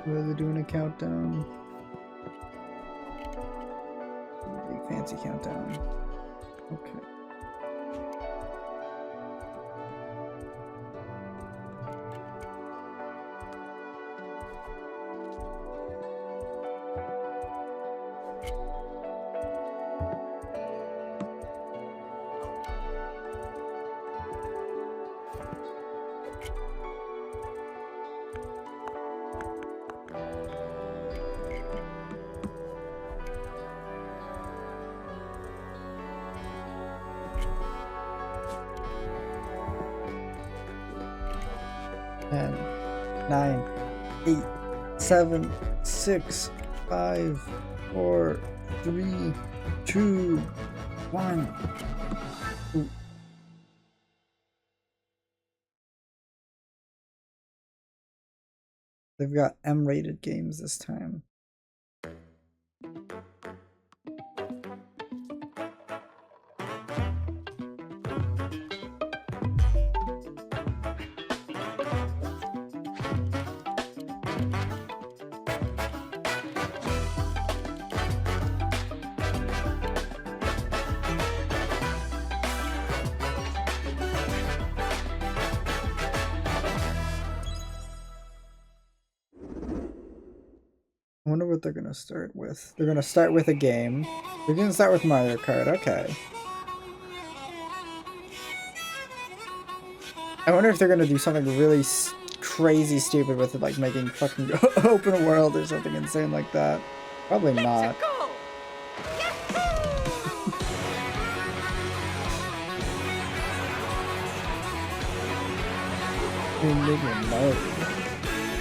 Where they're doing a countdown. Big fancy countdown. Okay. Ten, 9, 8, 7, 6, 5, 4, 3, 2, 1. Ooh. They've got M-rated games this time. I wonder what they're gonna start with. They're gonna start with a game. They're gonna start with Mario Kart, okay. I wonder if they're gonna do something really crazy stupid with it, like making fucking open world or something insane like that. Probably not. Mode.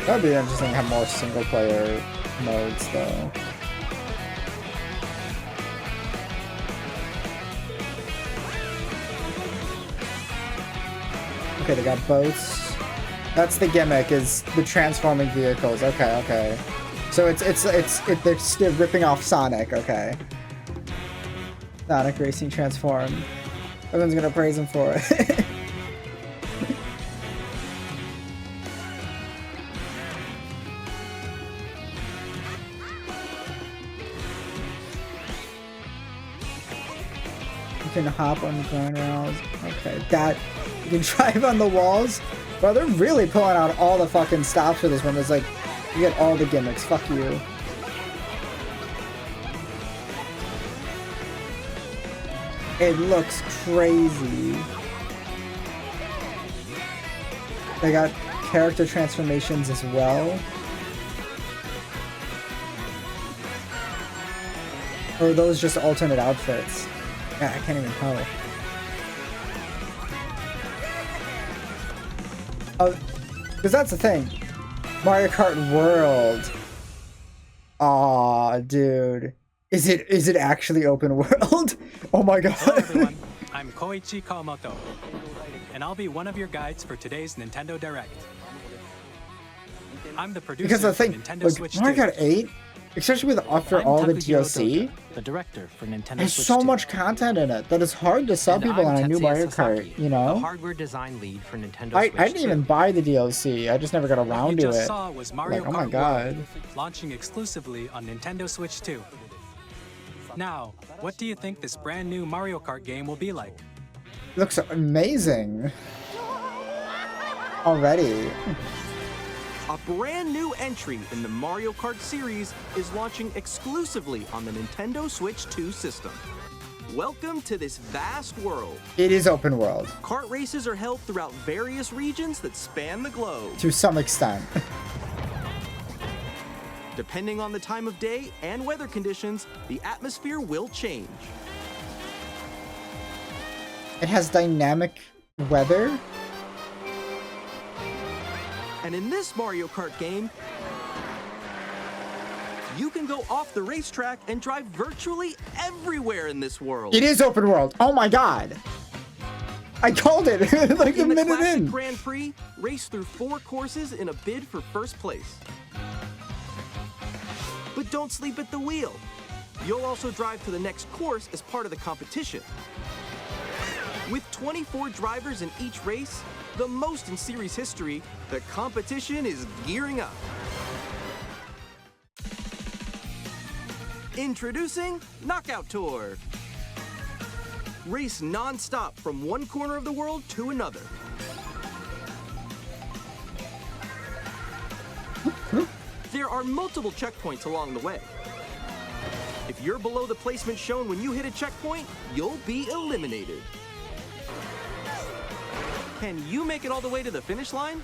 That'd be interesting to have more single player modes though. Okay, they got boats. That's the gimmick, is the transforming vehicles. Okay, okay. So they're ripping off Sonic. Okay. Sonic Racing Transform. Everyone's gonna praise him for it. You can hop on the ground rails. Okay, that you can drive on the walls. Bro, they're really pulling out all the fucking stops for this one. It's like you get all the gimmicks. Fuck you. It looks crazy. They got character transformations as well. Or are those just alternate outfits? Yeah, I can't even tell. Oh, because that's the thing. Mario Kart World. Aw, dude. Is it actually open world? Oh my god. Hello everyone, I'm Koichi Kawamoto, and I'll be one of your guides for today's Nintendo Direct. I'm the producer Because the thing, for Nintendo like, Switch Mario 2. Kart 8, especially with after all the DLC, The director for Nintendo there's Switch so 2. much content in it that it's hard to sell And people I'm on a new Tetsuya Mario Sasaki, Kart, you the know? hardware design lead for Nintendo I Switch didn't 2. even buy the DLC, I just never got What around you to just it. saw was Mario Like, oh Kart my god. World, launching exclusively on Nintendo Switch 2. Now, what do you think this brand new Mario Kart game will be like? Looks amazing. Already. A brand new entry in the Mario Kart series is launching exclusively on the Nintendo Switch 2 system. Welcome to this vast world. It is open world. Kart races are held throughout various regions that span the globe. To some extent. Depending on the time of day and weather conditions, the atmosphere will change. It has dynamic weather. And in this Mario Kart game, you can go off the racetrack and drive virtually everywhere in this world. It is open world. Oh my god. I called it like a In the minute Classic in. Grand Prix, race through 4 courses in a bid for first place. But don't sleep at the wheel. You'll also drive to the next course as part of the competition. With 24 drivers in each race, the most in series history, the competition is gearing up. Introducing Knockout Tour. Race non-stop from one corner of the world to another. There are multiple checkpoints along the way. If you're below the placement shown when you hit a checkpoint, you'll be eliminated. Can you make it all the way to the finish line?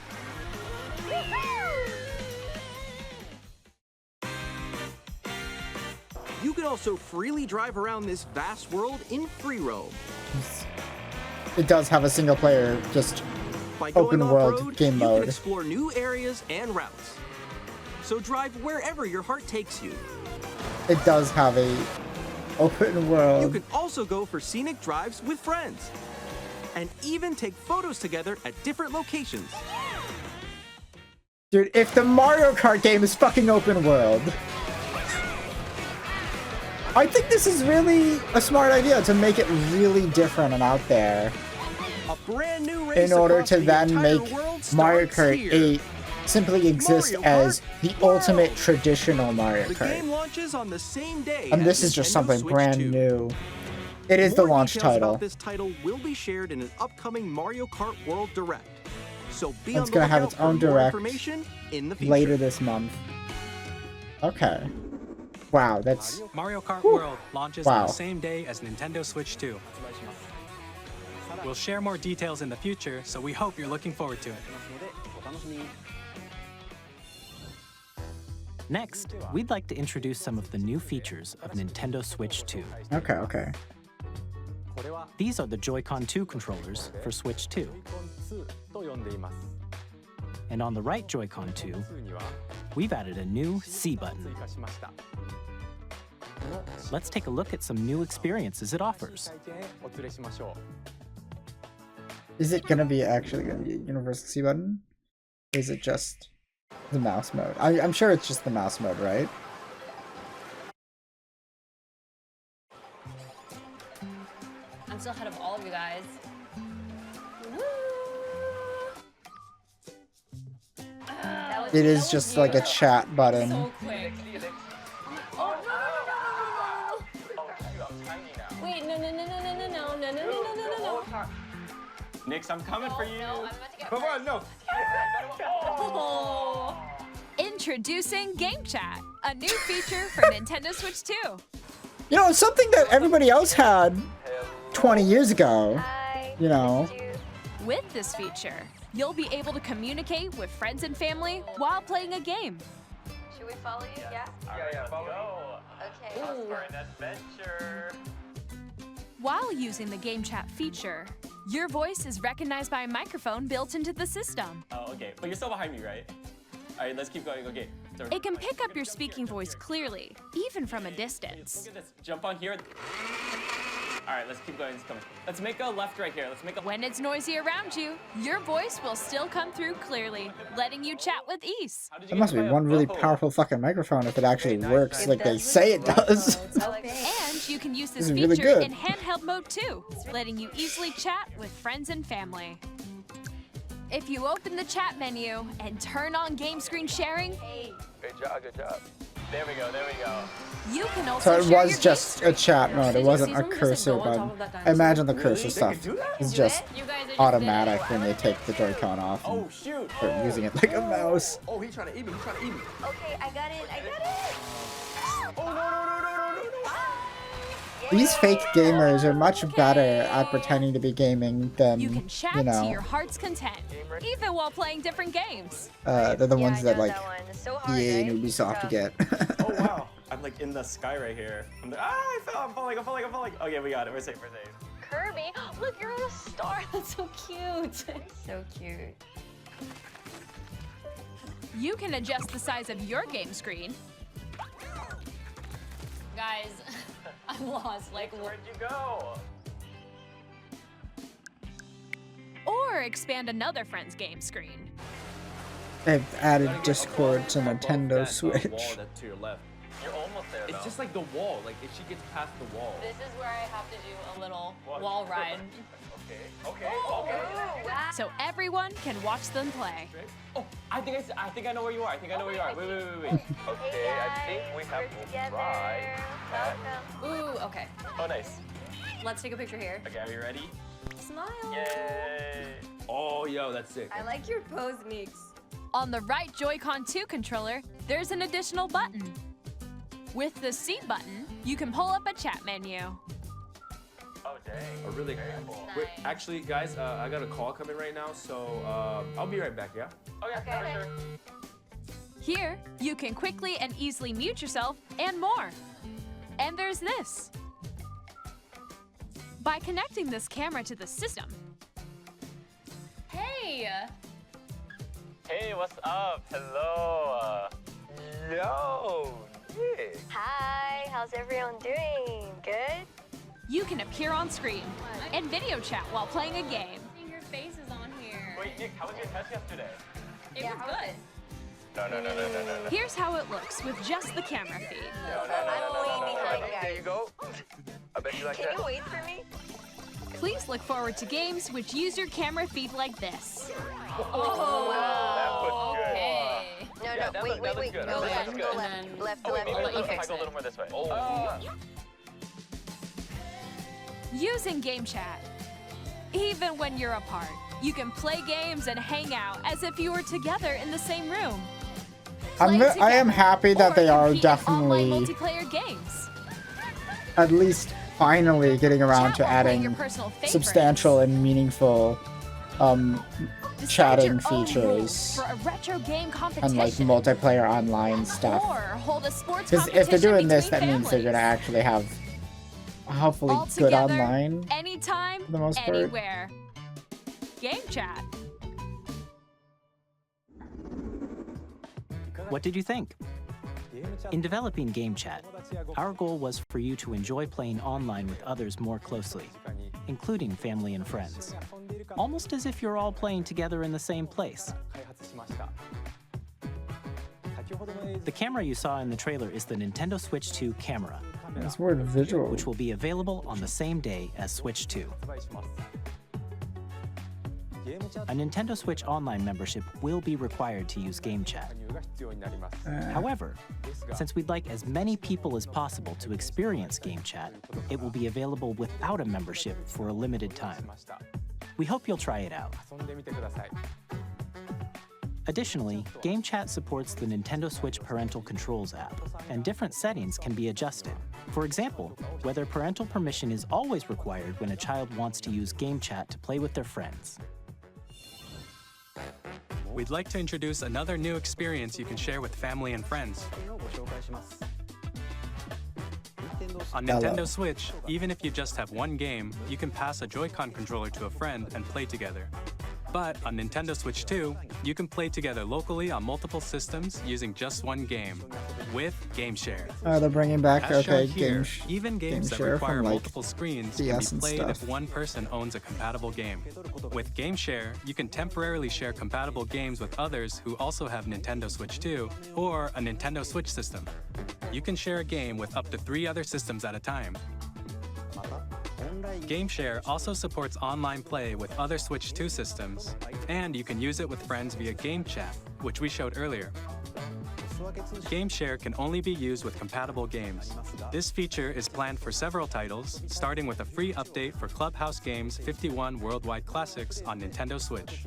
You can also freely drive around this vast world in free roam. It does have a single player, just By going open world off-road, game you mode. can explore new areas and routes. So drive wherever your heart takes you. It does have a open world. You can also go for scenic drives with friends. And even take photos together at different locations. Dude, if the Mario Kart game is fucking open world, I think this is really a smart idea to make it really different and out there. A brand new race In order across to the then entire make world Mario starts Kart here. 8 simply exist Mario as Kart the World. ultimate traditional Mario The game Kart. launches on the same day And as this is just Nintendo something Switch brand 2. new. It is the More launch details title. about this title will be shared in an upcoming Mario Kart World Direct. So be It's on the gonna have lookout its own for more Direct information in the future. Later this month. Okay. Wow, that's... Mario Kart Whew. World launches Wow. on the same day as Nintendo Switch 2. We'll share more details in the future, so we hope you're looking forward to it. Next, we'd like to introduce some of the new features of Nintendo Switch 2. Okay, okay. These are the Joy-Con 2 controllers for Switch 2. And on the right Joy-Con 2, we've added a new C button. Let's take a look at some new experiences it offers. Is it gonna be actually gonna be a universal C button? Is it just the mouse mode? I'm sure it's just the mouse mode, right? I'm still ahead of all of you guys. It is just like a chat button. So quick. Oh no! Wait, no! Nix, I'm coming for you. No, I'm about to get Come on, no. Oh. Introducing Game Chat, a new feature for Nintendo Switch 2. You know, it's something that everybody else had 20 years ago. You know. With this feature, you'll be able to communicate with friends and family while playing a game. Should we follow you? Yeah. Yeah, follow me. Okay. For an adventure. While using the Game Chat feature, your voice is recognized by a microphone built into the system. Oh, okay. But you're still behind me, right? All right, let's keep going. Okay. So, It can pick up your speaking voice clearly, even from a distance. look at this. Jump on here. All right, let's keep going. Let's make a left right here. Let's make a. When it's noisy around you, your voice will still come through clearly, letting you chat with ease. How did It you must get be my one really bow? powerful fucking microphone if it actually works like they say it does. And you can use this This is really feature good. in handheld mode too, letting you easily chat with friends and family. If you open the chat menu and turn on game screen sharing, Good job, good job. There we go, there we go. you can So also it share was your just game a chat mode, it wasn't a see someone just, like, cursor go on top button. of that I dinosaur? imagine the Really? cursor They stuff could do that? is just You guys are just automatic dead. when they take the Joy-Con off Oh, and shoot. start using it like a mouse. Oh, he's trying to eat me. He's trying to eat me. Okay, I got it. Oh, no, no, no, no, no, no, no. These fake gamers are much better at pretending to be gaming than, You can chat you to know, your heart's content, even while playing different games. they're the ones that like It's so hard, EA and right? Ubisoft get. Oh, wow. I'm like in the sky right here. I fell. I'm falling. Okay, we got it. We're safe. Kirby, look, you're a star. That's so cute. So cute. You can adjust the size of your game screen, Guys, I'm lost. Like, Where'd you go? or expand another friend's game screen. They've added Discord to Nintendo Switch. That's to your left. You're almost there, It's just like the wall. Like if she gets past the wall. This is where I have to do a little wall ride. Okay. So everyone can watch them play. Oh, I think I know where you are. I think I know where you are. Wait. Okay, I think we have to try that. Ooh, okay. Oh, nice. Let's take a picture here. Okay, are you ready? Smile. Yay! Oh, yo, that's sick. I like your pose, Meeks. On the right Joy-Con 2 controller, there's an additional button. With the C button, you can pull up a chat menu. Oh, dang. Oh, really? Wait, actually, guys, I got a call coming right now, so I'll be right back, yeah? Okay, for sure. Here, you can quickly and easily mute yourself and more. And there's this. By connecting this camera to the system, Hey! Hey, what's up? Hello. Yo, Nick. Hi, how's everyone doing? Good? you can appear on screen and video chat while playing a game. Your face is on here. Wait, Nick, how was your test yesterday? It was good. No. Here's how it looks with just the camera feed. I'm way behind, There guys. you go. I bet you like Can that. you wait for me? Please look forward to games which use your camera feed like this. Oh, That looks good. okay. No, Yeah, that wait. looks good. Go That left, looks go good. left. And then- Left, Oh, wait, left. maybe I'll let you if I fix go a it. little more this way. Oh. Using Game Chat. Even when you're apart, you can play games and hang out as if you were together in the same room. Play I am together, happy that or they are compete in online definitely, multiplayer games. at least finally getting around Chat to while playing your adding personal favorites. substantial and meaningful Decide chatting your own features rules for a retro game competition. and like multiplayer online stuff. Or hold a sports Because if they're competition doing this, between that means they're gonna families. actually have hopefully All good together, online. anytime, for the most part. anywhere. Game Chat. What did you think? In developing Game Chat, our goal was for you to enjoy playing online with others more closely, including family and friends, almost as if you're all playing together in the same place. The camera you saw in the trailer is the Nintendo Switch 2 camera, This word visual. which will be available on the same day as Switch 2. A Nintendo Switch Online membership will be required to use Game Chat. However, since we'd like as many people as possible to experience Game Chat, it will be available without a membership for a limited time. We hope you'll try it out. Additionally, Game Chat supports the Nintendo Switch Parental Controls app, and different settings can be adjusted. For example, whether parental permission is always required when a child wants to use Game Chat to play with their friends. We'd like to introduce another new experience you can share with family and friends. On Hello. Nintendo Switch, even if you just have one game, you can pass a Joy-Con controller to a friend and play together. But on Nintendo Switch 2, you can play together locally on multiple systems using just one game, with Game Share. Oh, they're bringing back As okay shown here, game. even games that Share require from, like, multiple screens can DS be and played stuff. if one person owns a compatible game. With Game Share, you can temporarily share compatible games with others who also have Nintendo Switch 2 or a Nintendo Switch system. You can share a game with up to 3 other systems at a time. Game Share also supports online play with other Switch 2 systems, and you can use it with friends via Game Chat, which we showed earlier. Game Share can only be used with compatible games. This feature is planned for several titles, starting with a free update for Clubhouse Games 51 Worldwide Classics on Nintendo Switch.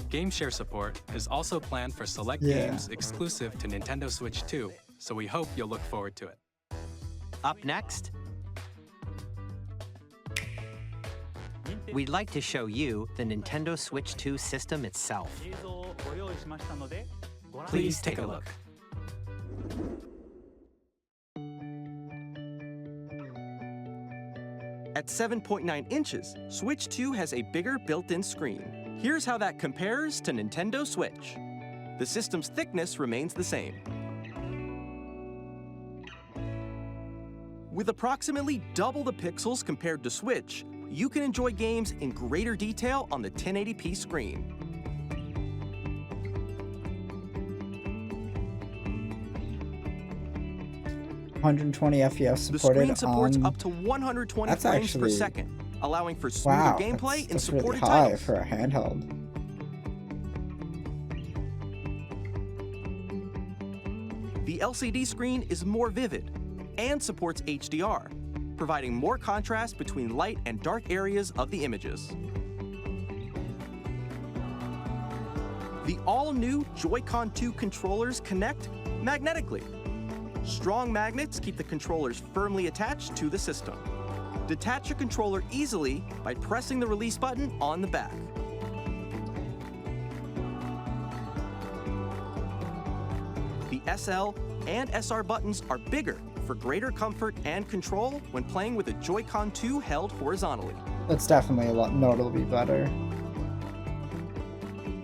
Game Share support is also planned for select games exclusive to Nintendo Switch 2, so we hope you'll look forward to it. Up next, we'd like to show you the Nintendo Switch 2 system itself. Please take a look. At 7.9 inches, Switch 2 has a bigger built-in screen. Here's how that compares to Nintendo Switch. The system's thickness remains the same. With approximately double the pixels compared to Switch, you can enjoy games in greater detail on the 1080p screen. 120 FPS The supported screen supports on... up to 120 That's frames actually... per second, allowing for smoother Wow, gameplay in that's really supported high titles. for a handheld. The LCD screen is more vivid and supports HDR, providing more contrast between light and dark areas of the images. The all-new Joy-Con 2 controllers connect magnetically. Strong magnets keep the controllers firmly attached to the system. Detach your controller easily by pressing the release button on the back. The SL and SR buttons are bigger for greater comfort and control when playing with a Joy-Con 2 held horizontally. That's definitely a lot notably better.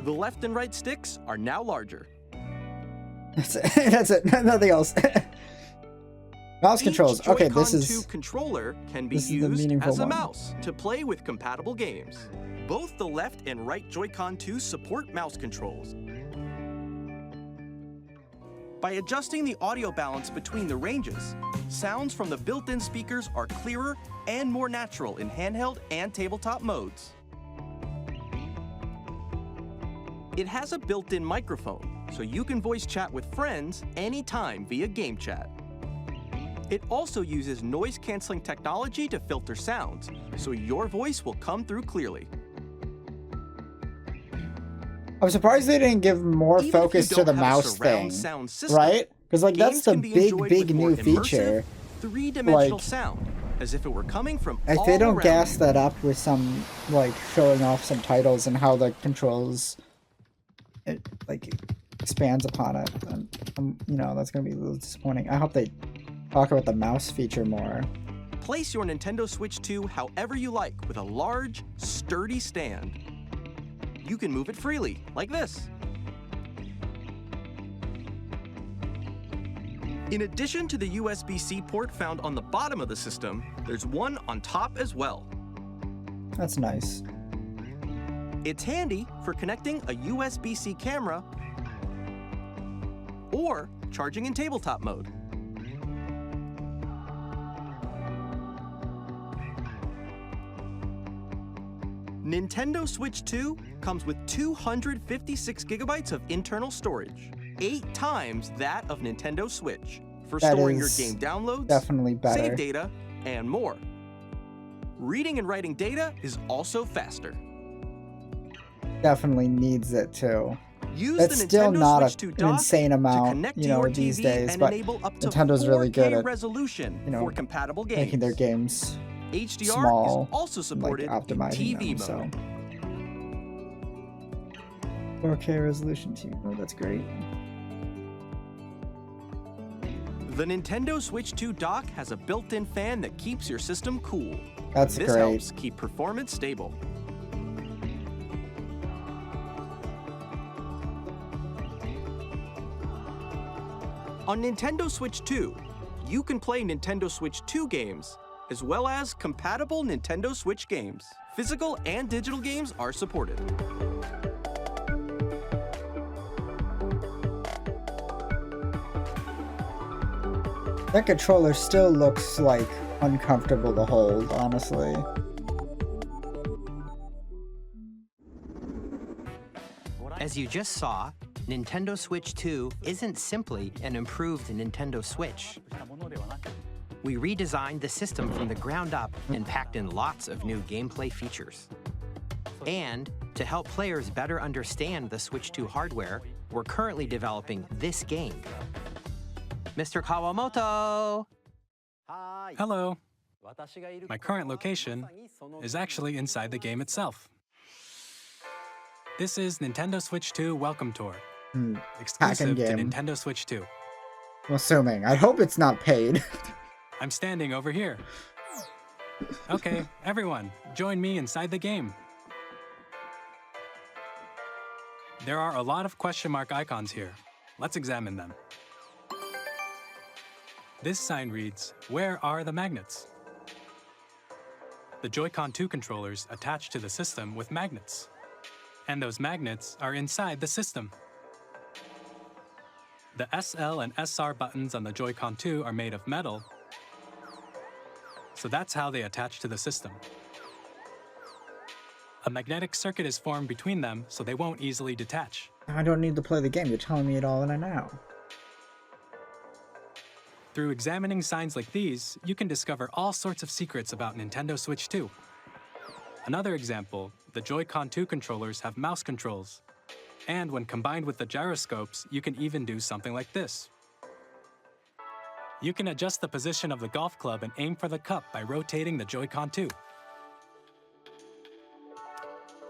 The left and right sticks are now larger. That's it. That's it. Nothing else. Mouse controls. Okay, this Joy-Con is... 2 controller can be this is the used meaningful as a one. mouse to play with compatible games. Both the left and right Joy-Con 2 support mouse controls. By adjusting the audio balance between the ranges, sounds from the built-in speakers are clearer and more natural in handheld and tabletop modes. It has a built-in microphone, so you can voice chat with friends anytime via game chat. It also uses noise-canceling technology to filter sounds, so your voice will come through clearly. I'm surprised they didn't give more Even focus if you to the don't have a mouse surround thing, sound system, right? Because like that's games the can be enjoyed big with more new feature. immersive, three-dimensional Like, sound, as if it were coming from If all they don't around gas you. that up with some like showing off some titles and how the controls it like expands upon it, then you know, that's gonna be a little disappointing. I hope they talk about the mouse feature more. Place your Nintendo Switch 2 however you like with a large, sturdy stand. You can move it freely, like this. In addition to the USB-C port found on the bottom of the system, there's one on top as well. That's nice. It's handy for connecting a USB-C camera or charging in tabletop mode. Nintendo Switch 2 comes with 256 gigabytes of internal storage, 8 times that of Nintendo Switch, for That storing your is game downloads, definitely better. save data, and more. Reading and writing data is also faster. Definitely needs it too. Use That's the still Nintendo not Switch 2 an dock insane to amount, connect you to know, your these TV days, and but enable up to Nintendo's really good 4K at, resolution you know, for compatible games. making their games HDR small, is also supported like in optimizing TV them, mode. so 4K resolution too. Oh, that's great. The Nintendo Switch 2 dock has a built-in fan that keeps your system cool. That's This great. helps keep performance stable. On Nintendo Switch 2, you can play Nintendo Switch 2 games, as well as compatible Nintendo Switch games. Physical and digital games are supported. That controller still looks like uncomfortable to hold, honestly. As you just saw, Nintendo Switch 2 isn't simply an improved Nintendo Switch. We redesigned the system from the ground up and packed in lots of new gameplay features. And to help players better understand the Switch 2 hardware, we're currently developing this game. Mr. Kawamoto! Hello. My current location is actually inside the game itself. This is Nintendo Switch 2 Welcome Tour, exclusive to game. Nintendo Switch 2. I'm assuming. I hope it's not paid. I'm standing over here. Okay, everyone, join me inside the game. There are a lot of question mark icons here. Let's examine them. This sign reads, "Where are the magnets?" The Joy-Con 2 controllers attach to the system with magnets, and those magnets are inside the system. The SL and SR buttons on the Joy-Con 2 are made of metal, so that's how they attach to the system. A magnetic circuit is formed between them, so they won't easily detach. I don't need to play the game. You're telling me it all in a now. Through examining signs like these, you can discover all sorts of secrets about Nintendo Switch 2. Another example, the Joy-Con 2 controllers have mouse controls. And when combined with the gyroscopes, you can even do something like this. You can adjust the position of the golf club and aim for the cup by rotating the Joy-Con 2.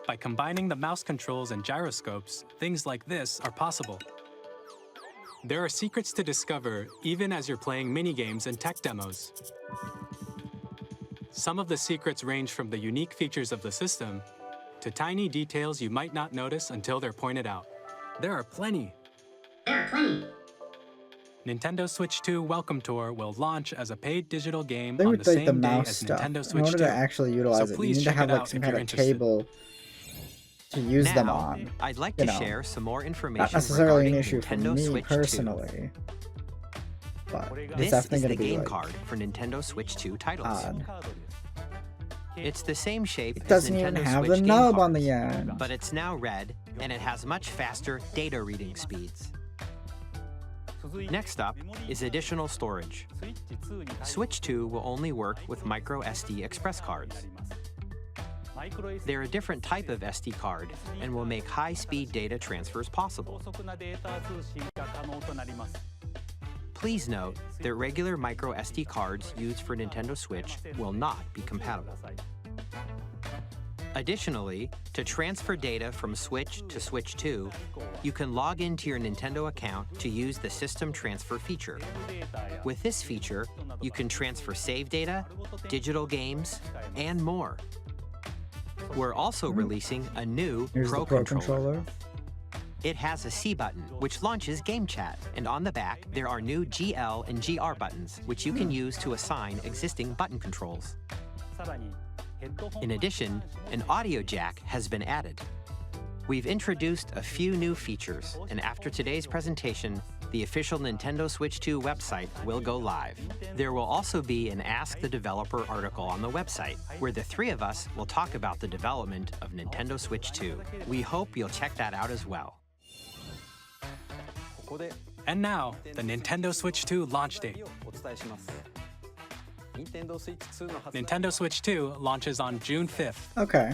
By combining the mouse controls and gyroscopes, things like this are possible. There are secrets to discover even as you're playing minigames and tech demos. Some of the secrets range from the unique features of the system to tiny details you might not notice until they're pointed out. There are plenty. Nintendo Switch 2 Welcome Tour will launch as a paid digital game They on would the like the same day mouse as stuff. Nintendo In Switch order 2. to actually utilize So it, you please need to check have it like out some if kind you're of interested. cable to use them Now, on. I'd like You to know, share some more not information necessarily regarding an issue for Nintendo me Switch 2. personally, but it's This is definitely the going to be game like card for Nintendo Switch 2 titles. odd. It's the same shape It as doesn't Nintendo even have Switch the game nub cards, on the end. but it's now red and it has much faster data reading speeds. Next up is additional storage. Switch 2 will only work with micro SD express cards. They're a different type of SD card and will make high-speed data transfers possible. Please note that regular micro SD cards used for Nintendo Switch will not be compatible. Additionally, to transfer data from Switch to Switch 2, you can log into your Nintendo account to use the System Transfer feature. With this feature, you can transfer save data, digital games, and more. We're also releasing a new Here's Pro the Pro Controller. Controller. It has a C button, which launches Game Chat, and on the back, there are new GL and GR buttons, which you can use to assign existing button controls. In addition, an audio jack has been added. We've introduced a few new features, and after today's presentation, the official Nintendo Switch 2 website will go live. There will also be an Ask the Developer article on the website, where the three of us will talk about the development of Nintendo Switch 2. We hope you'll check that out as well. And now, the Nintendo Switch 2 launch date. Nintendo Switch 2 launches on June 5th. Okay.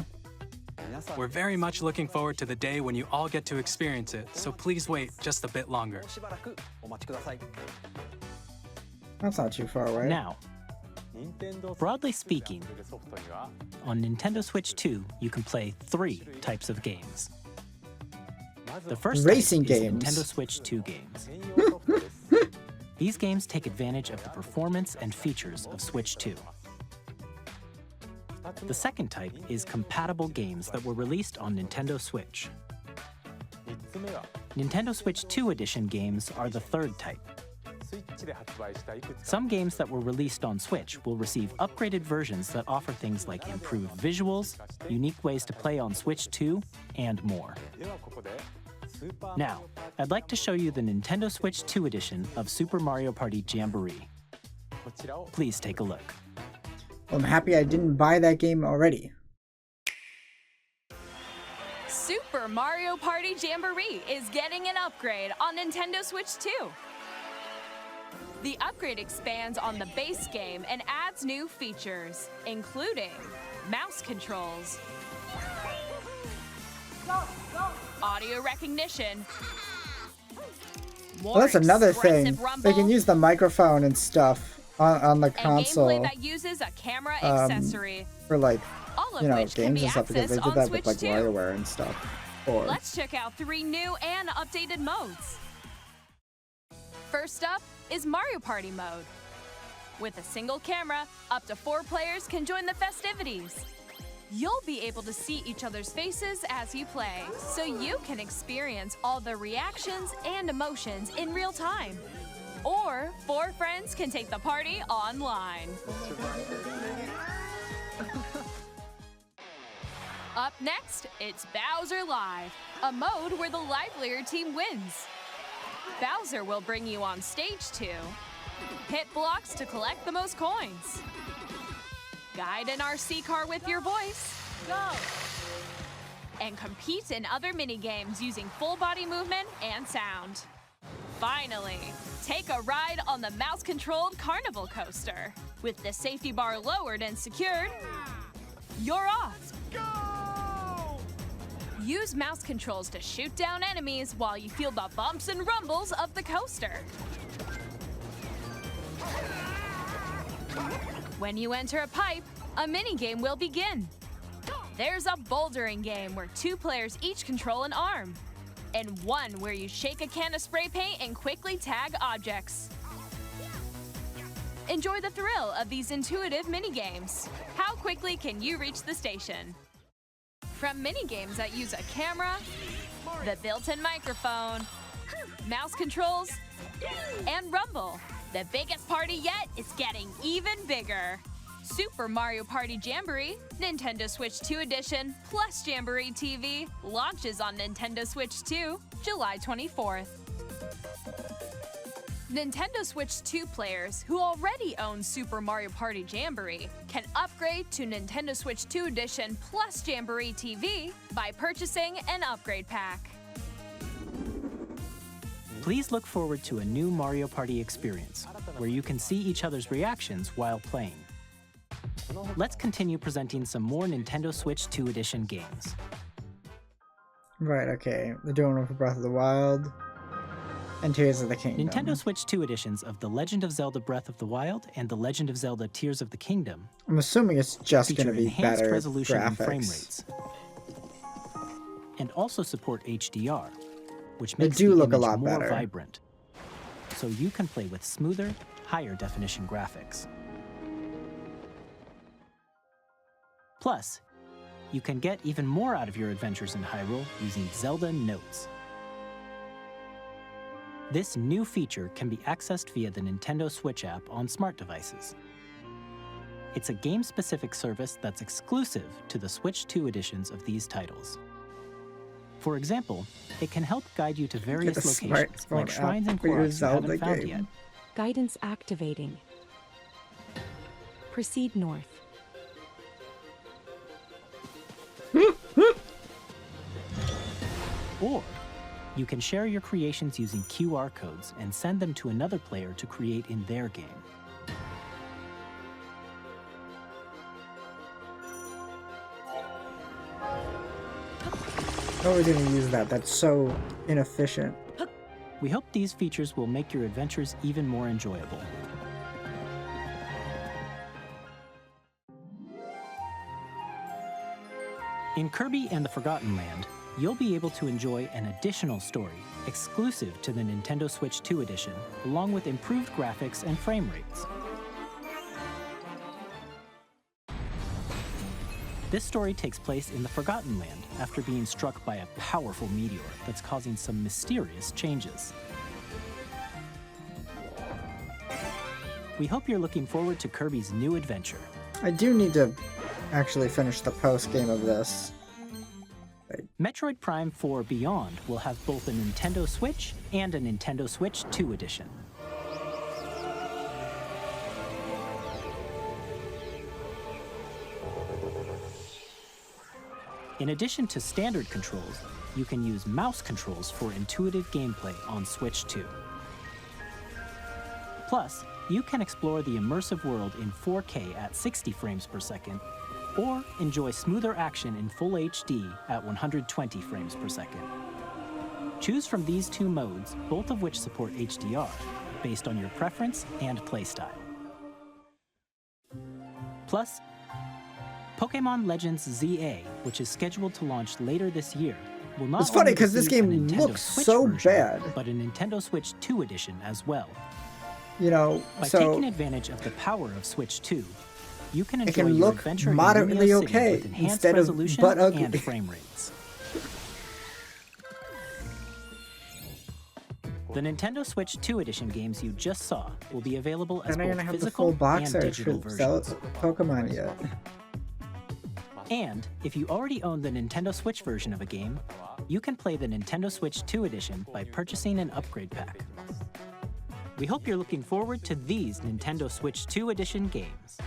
We're very much looking forward to the day when you all get to experience it, so please wait just a bit longer. That's not too far away. Now, broadly speaking, on Nintendo Switch 2, you can play 3 types of games. The first Racing type is games. Nintendo Switch 2 games. These games take advantage of the performance and features of Switch 2. The second type is compatible games that were released on Nintendo Switch. Nintendo Switch 2 Edition games are the third type. Some games that were released on Switch will receive upgraded versions that offer things like improved visuals, unique ways to play on Switch 2, and more. Now, I'd like to show you the Nintendo Switch 2 edition of Super Mario Party Jamboree. Please take a look. I'm happy I didn't buy that game already. Super Mario Party Jamboree is getting an upgrade on Nintendo Switch 2. The upgrade expands on the base game and adds new features, including mouse controls, audio recognition, Well, that's another thing. expressive rumble, They can use the microphone and stuff on the and console gameplay that uses a camera accessory. for like, All of you know, which can games be and stuff because they accessed did on that Switch with like 2. WarioWare and stuff. Or Let's check out 3 new and updated modes. First up is Mario Party mode. With a single camera, up to 4 players can join the festivities. You'll be able to see each other's faces as you play, so you can experience all the reactions and emotions in real time. Or 4 friends can take the party online. Up next, it's Bowser Live, a mode where the livelier team wins. Bowser will bring you on stage 2. Hit blocks to collect the most coins. Guide an RC car with your voice. Go! And compete in other mini-games using full body movement and sound. Finally, take a ride on the mouse-controlled carnival coaster. With the safety bar lowered and secured, you're off. Go! Use mouse controls to shoot down enemies while you feel the bumps and rumbles of the coaster. When you enter a pipe, a mini-game will begin. There's a bouldering game where 2 players each control an arm, and one where you shake a can of spray paint and quickly tag objects. Enjoy the thrill of these intuitive mini-games. How quickly can you reach the station? From mini-games that use a camera, the built-in microphone, mouse controls, and rumble, the biggest party yet is getting even bigger. Super Mario Party Jamboree, Nintendo Switch 2 Edition, plus Jamboree TV launches on Nintendo Switch 2, July 24th. Nintendo Switch 2 players who already own Super Mario Party Jamboree can upgrade to Nintendo Switch 2 Edition plus Jamboree TV by purchasing an upgrade pack. Please look forward to a new Mario Party experience, where you can see each other's reactions while playing. Let's continue presenting some more Nintendo Switch 2 Edition games. Right, okay. They're doing one for Breath of the Wild and Tears of the Kingdom. Nintendo Switch 2 editions of The Legend of Zelda Breath of the Wild and The Legend of Zelda Tears of the Kingdom I'm assuming it's just going to feature be enhanced better resolution and frame graphics. rates, and also support HDR, which They makes do the look a image lot more better. vibrant, so you can play with smoother, higher definition graphics. Plus, you can get even more out of your adventures in Hyrule using Zelda Notes. This new feature can be accessed via the Nintendo Switch app on smart devices. It's a game-specific service that's exclusive to the Switch 2 editions of these titles. For example, it can help guide you to various a locations, like smartphone shrines app and for your quarries you Zelda haven't found game. yet. Guidance activating. Proceed north. Or you can share your creations using QR codes and send them to another player to create in their game. How are we going to use that? That's so inefficient. We hope these features will make your adventures even more enjoyable. In Kirby and the Forgotten Land, you'll be able to enjoy an additional story exclusive to the Nintendo Switch 2 edition, along with improved graphics and frame rates. This story takes place in the Forgotten Land after being struck by a powerful meteor that's causing some mysterious changes. We hope you're looking forward to Kirby's new adventure. I do need to actually finish the post-game of this. Metroid Prime 4 Beyond will have both a Nintendo Switch and a Nintendo Switch 2 edition. In addition to standard controls, you can use mouse controls for intuitive gameplay on Switch 2. Plus, you can explore the immersive world in 4K at 60 frames per second, or enjoy smoother action in Full HD at 120 frames per second. Choose from these two modes, both of which support HDR, based on your preference and playstyle. Plus, Pokémon Legends ZA, which is scheduled to launch later this year, will not It's funny only because this receive a game Nintendo looks Switch so version, bad. but a Nintendo Switch 2 edition as well. You know, By so taking advantage of the power of Switch 2, you can enjoy it can your look adventure in moderately Lumia City okay with enhanced instead of resolution butt ugly. and frame rates. The Nintendo Switch 2 edition games you just saw will be available as and I'm both gonna have the physical full box and art digital for versions. Pokemon yet. And if you already own the Nintendo Switch version of a game, you can play the Nintendo Switch 2 edition by purchasing an upgrade pack. We hope you're looking forward to these Nintendo Switch 2 edition games.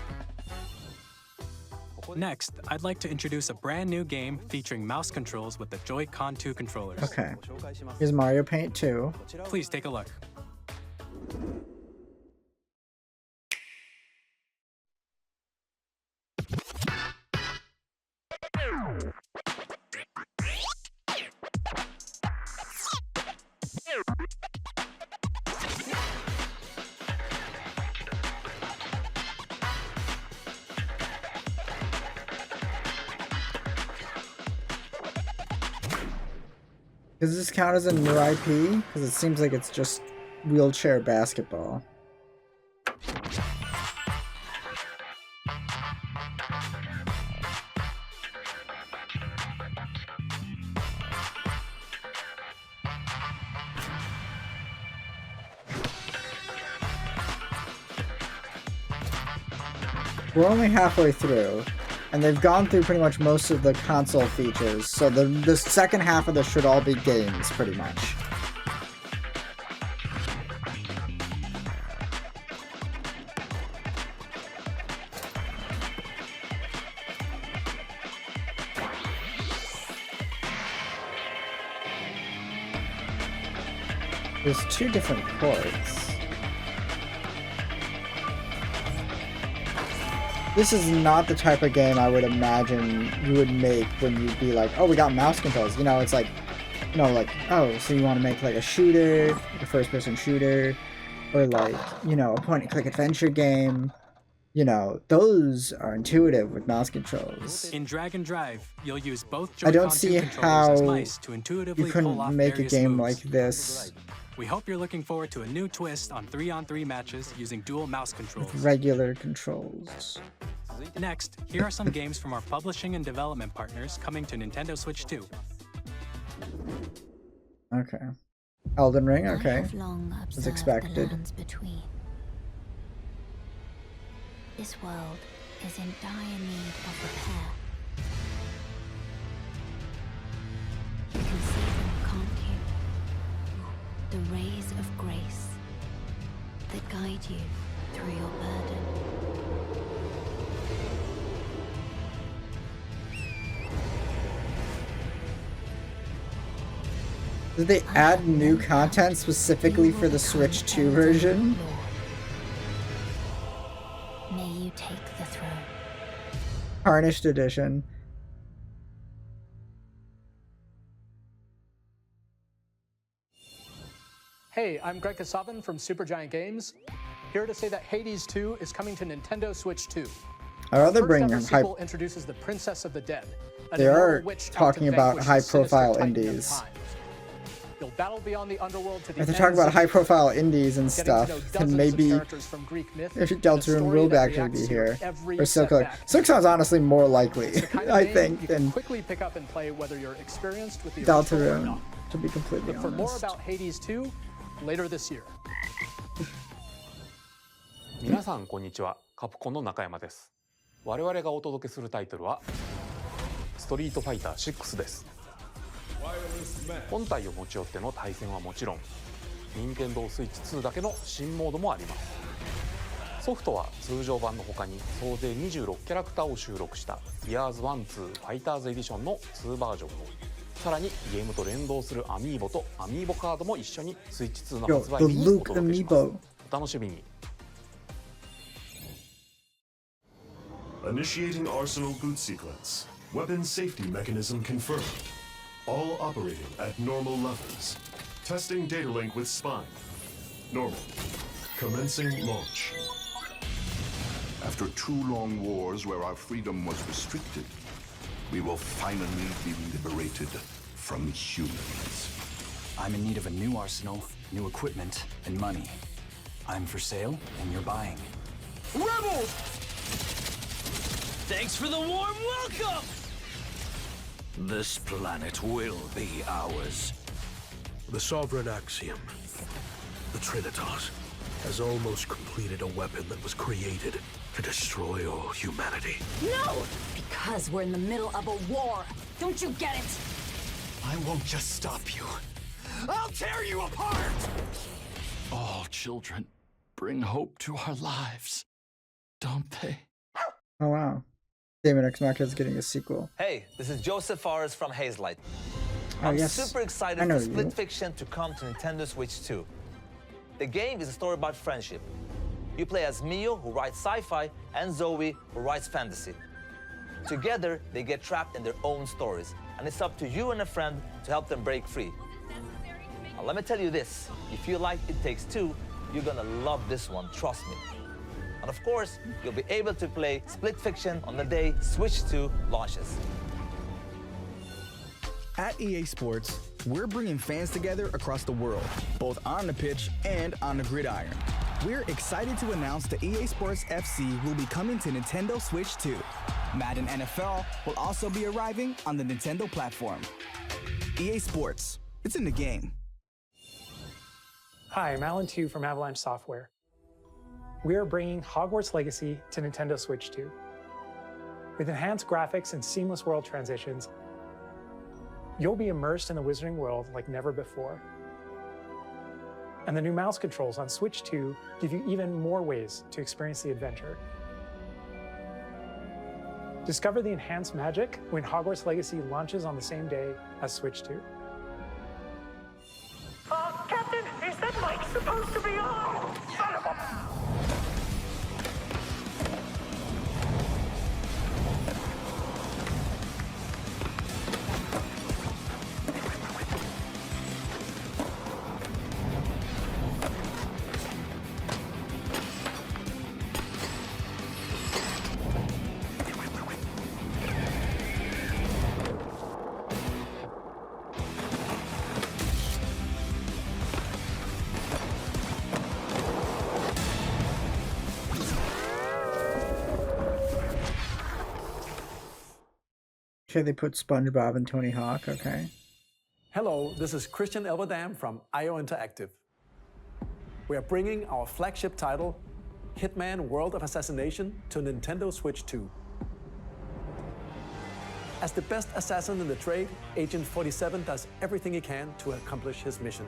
Next, I'd like to introduce a brand new game featuring mouse controls with the Joy-Con 2 controllers. Okay. Here's Mario Paint 2. Please take a look. Does this count as a new IP? Because it seems like it's just wheelchair basketball. We're only halfway through, and they've gone through pretty much most of the console features, so the second half of this should all be games, pretty much. There's two different ports. This is not the type of game I would imagine you would make when you'd be like, oh, we got mouse controls. You know, it's like, you know, like, oh, so you want to make like a shooter, like a first-person shooter, or like, you know, a point-and-click adventure game. You know, those are intuitive with mouse controls. In Drag and Drive, you'll use both I don't Joy-Con see 2 controllers as how mice to intuitively you pull off couldn't make a various game moves. like this We hope you're looking forward to a new twist on 3-on-3 matches using dual mouse controls. with regular controls. Next, here are some games from our publishing and development partners coming to Nintendo Switch 2. Okay. Elden Ring, I okay. have long As observed expected. the lands between. This world is in dire need of repair. You can see them, can't you? The rays of grace that guide you through your burden. Did they add new content specifically for the Switch 2 version? May you take the throne. Tarnished edition. Hey, I'm Greg Kasavin from Supergiant Games, here to say that Hades 2 is coming to Nintendo Switch 2. I'd rather First bring ever hype. sequel introduces the Princess of the Dead. an They immortal are witch out to talking about vanquish the high-profile sinister titan of indies. time. You'll battle beyond the underworld to If they're defend talking about Zeus, high-profile indies and getting to stuff, know then dozens of maybe characters from Greek myth, if and a Deltarune story will that actually reacts be to your here. every Or Silk setback. Sounds honestly more likely, It's the kind of I game think, you can than quickly pick up and play whether you're experienced with the original or Deltarune, not. to be completely Look for more honest. about Hades 2 later this year. 皆さんこんにちは。カプコンの中山です。我々がお届けするタイトルはストリートファイター6です。本体を持ち寄っての対戦はもちろん、任天堂スイッチ2だけの新モードもあります。ソフトは通常版の他に総勢26キャラクターを収録したギアーズ1、2ファイターズエディションの2バージョンを、さらにゲームと連動するアミーボとアミーボカードも一緒にスイッチ2の Yo, 発売 the 日にお Luke 届けします。 amiibo. お楽しみに。 Initiating Arsenal boot sequence. Weapon safety mechanism confirmed. All operating at normal levels. Testing data link with spine. Normal. Commencing launch. After 2 long wars where our freedom was restricted, we will finally be liberated from humans. I'm in need of a new arsenal, new equipment, and money. I'm for sale, and you're buying. Rebels! Thanks for the warm welcome! This planet will be ours. The Sovereign Axiom. The Trinitas. has almost completed a weapon that was created to destroy all humanity. No! Because we're in the middle of a war. Don't you get it? I won't just stop you. I'll tear you apart! All children bring hope to our lives, don't they? Oh wow. Damon X Machina is getting a sequel. Hey, this is Joseph Fares from Hazelight. Oh, I'm yes. super excited I know for Split you. Fiction to come to Nintendo Switch 2. The game is a story about friendship. You play as Mio, who writes sci-fi, and Zoe, who writes fantasy. Together, they get trapped in their own stories, and it's up to you and a friend to help them break free. Now, let me tell you this, if you like It Takes Two, you're gonna love this one, trust me. And of course, you'll be able to play Split Fiction on the day Switch 2 launches. At EA Sports, we're bringing fans together across the world, both on the pitch and on the gridiron. We're excited to announce that EA Sports FC will be coming to Nintendo Switch 2. Madden NFL will also be arriving on the Nintendo platform. EA Sports, it's in the game. Hi, I'm Alan Tu from Avalanche Software. We are bringing Hogwarts Legacy to Nintendo Switch 2. With enhanced graphics and seamless world transitions, you'll be immersed in the Wizarding world like never before. And the new mouse controls on Switch 2 give you even more ways to experience the adventure. Discover the enhanced magic when Hogwarts Legacy launches on the same day as Switch 2. Captain, is that mic supposed to be on? Son of a... Okay, they put SpongeBob and Tony Hawk, okay. Hello, this is Christian Elverdam from IO Interactive. We are bringing our flagship title, Hitman World of Assassination, to Nintendo Switch 2. As the best assassin in the trade, Agent 47 does everything he can to accomplish his mission.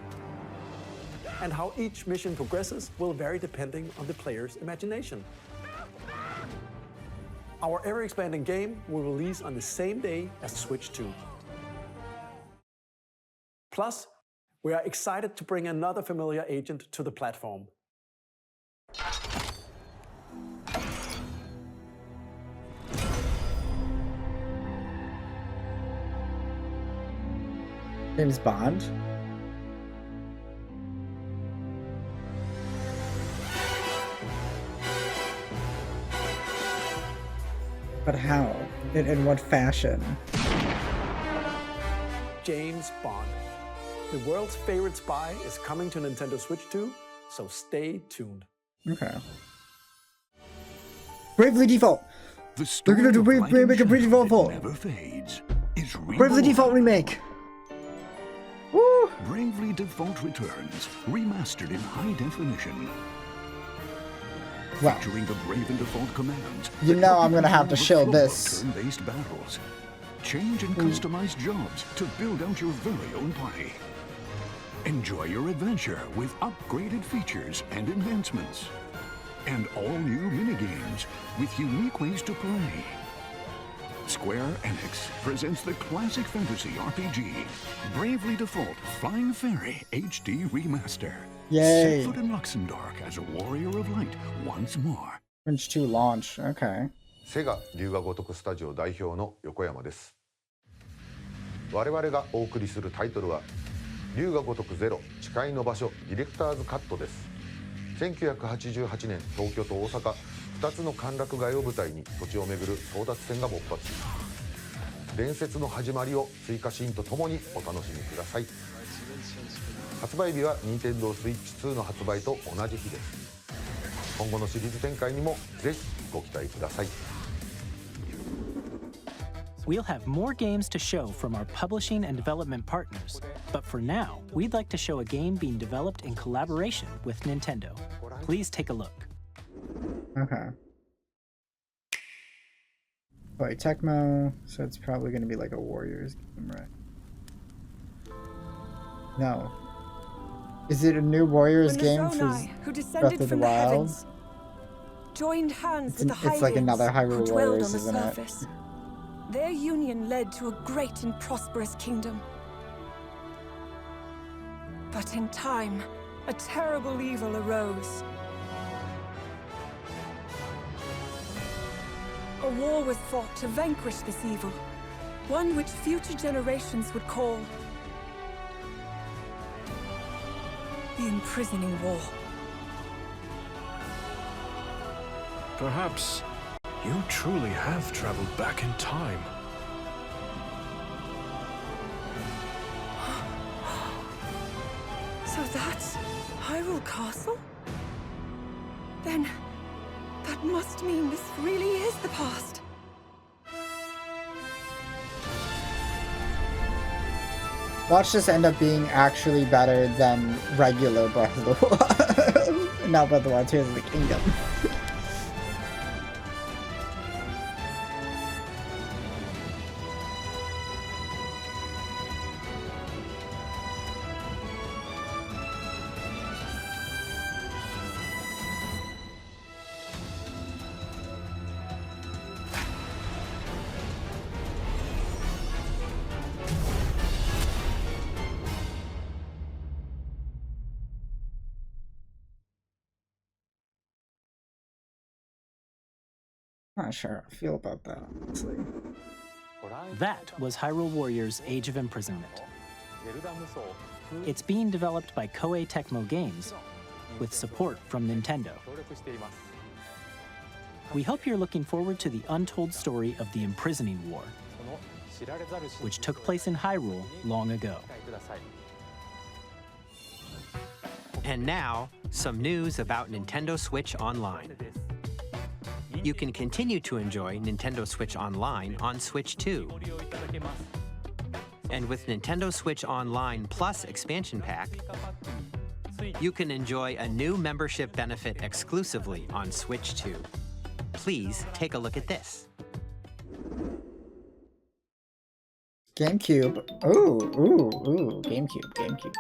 And how each mission progresses will vary depending on the player's imagination. Our ever-expanding game will release on the same day as Switch 2. Plus, we are excited to bring another familiar agent to the platform. James Bond? But how? In what fashion? James Bond. The world's favorite spy is coming to Nintendo Switch 2, so stay tuned. Okay. Bravely Default! The They're gonna do story of remake a Bravely Default! never fades. Is Bravely Default remake! Woo! Bravely Default returns, remastered in high definition. Wow. Featuring the Brave and Default commands. You know I'm gonna have to shield this. Turn-based battles. Change and customize jobs to build out your very own party. Enjoy your adventure with upgraded features and enhancements. And all new minigames with unique ways to play. Square Enix presents the classic fantasy RPG, Bravely Default Flying Fairy HD Remaster. Yay. Set foot in Luxembourg as a warrior of light once more. Switch 2 launch, okay. セガ龍が如くスタジオ代表の横山です。我々がお送りするタイトルは龍が如くゼロ誓いの場所ディレクターズカットです。1988年東京と大阪2つの歓楽街を舞台に土地を巡る争奪戦が勃発。伝説の始まりを追加シーンとともにお楽しみください。発売日は Nintendo Switch 2の発売と同じ日です。今後のシリーズ展開にもぜひご期待ください。We'll have more games to show from our publishing and development partners, but for now, we'd like to show a game being developed in collaboration with Nintendo. Please take a look. Okay. Wait, Tecmo, so it's probably going to be like a Warriors game, right? No. Is it a new Warriors game for who Breath descended of the from the Wild? heavens, joined hands with the It's like another Hylians who Hyrule dwelled Warriors, on the isn't it? surface. Their union led to a great and prosperous kingdom. But in time, a terrible evil arose. A war was fought to vanquish this evil, one which future generations would call the Imprisoning War. Perhaps you truly have traveled back in time. So that's Hyrule Castle? Then that must mean this really is the past. Watch this end up being actually better than regular Breath of the Wild. Not Breath of the Wild, Tears of the Kingdom. Not sure how I feel about that, honestly. That was Hyrule Warriors Age of Imprisonment. It's being developed by Koei Tecmo Games with support from Nintendo. We hope you're looking forward to the untold story of the Imprisoning War, which took place in Hyrule long ago. And now, some news about Nintendo Switch Online. You can continue to enjoy Nintendo Switch Online on Switch 2. And with Nintendo Switch Online Plus Expansion Pack, you can enjoy a new membership benefit exclusively on Switch 2. Please take a look at this. GameCube. Ooh, GameCube.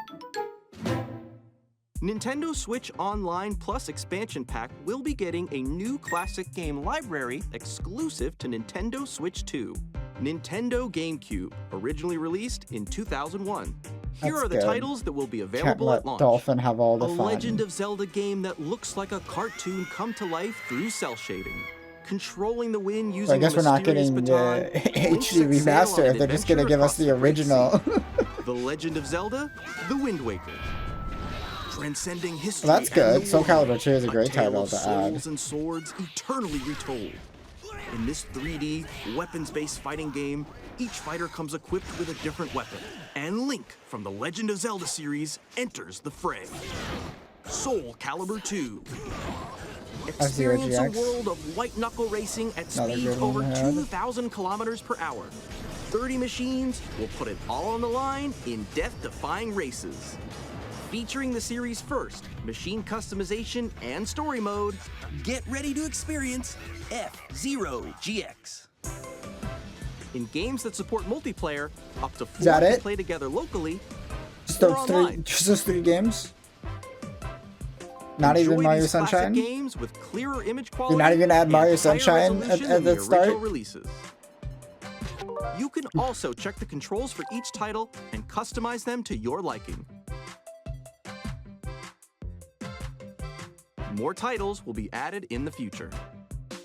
Nintendo Switch Online Plus Expansion Pack will be getting a new classic game library exclusive to Nintendo Switch 2. Nintendo GameCube, originally released in 2001. Here That's are the good. titles that will be Can't available let at launch. Dolphin have all the A fun. Legend of Zelda game that looks like a cartoon come to life through cell shading. Controlling the wind using So I guess we're not getting the HD remaster if they're just gonna give us the original. The Legend of Zelda, The Wind Waker. Transcending history. Well, that's good. and the Soul world. Calibur 2 is a great tale title of to souls add. and swords eternally retold. In this 3D, weapons-based fighting game, each fighter comes equipped with a different weapon. And Link from the Legend of Zelda series enters the fray. Soul Calibur 2. F-Zero Experience a GX. world of white-knuckle racing at Another speeds good one over to have. 2,000 kilometers per hour. 30 machines will put it all on the line in death-defying races. Featuring the series' first machine customization and story mode, get ready to experience F-Zero GX. In games that support multiplayer, up to 4 that can it? play together locally Just or those online. just those three games? Not Enjoy even Mario these classic Sunshine? games with clearer image quality. You're not even gonna add and Mario higher Sunshine resolution at than the the start? original releases. You can also check the controls for each title and customize them to your liking. More titles will be added in the future.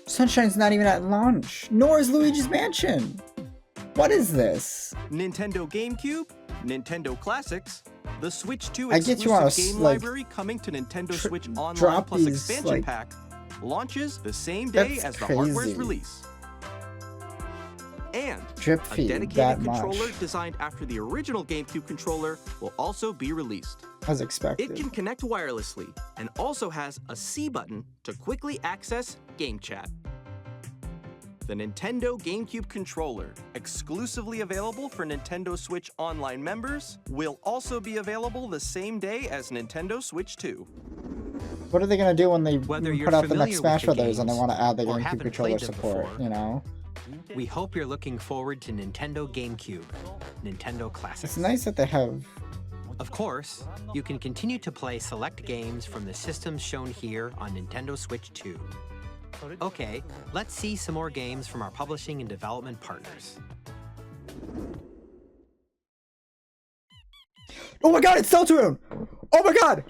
Sunshine's not even at launch, nor is Luigi's Mansion. What is this? Nintendo GameCube, Nintendo Classics, the Switch 2 I get you exclusive wanna, game like, library coming to Nintendo Switch Online drop Plus these, Expansion like- Pack launches the same day That's as the hardware's crazy. release. And Drip a feed dedicated that controller much. designed after the original GameCube controller will also be released. As expected. It can connect wirelessly and also has a C button to quickly access Game Chat. The Nintendo GameCube controller, exclusively available for Nintendo Switch Online members, will also be available the same day as Nintendo Switch 2. What are they gonna do when they Whether put you're out the next familiar Smash with the Brothers and they games want to add the or GameCube haven't controller played them support? before, You know, we hope you're looking forward to Nintendo GameCube, Nintendo Classics. it's nice that they have. Of course, you can continue to play select games from the systems shown here on Nintendo Switch 2. Okay, let's see some more games from our publishing and development partners. Oh my god, it's Deltarune! Oh my god!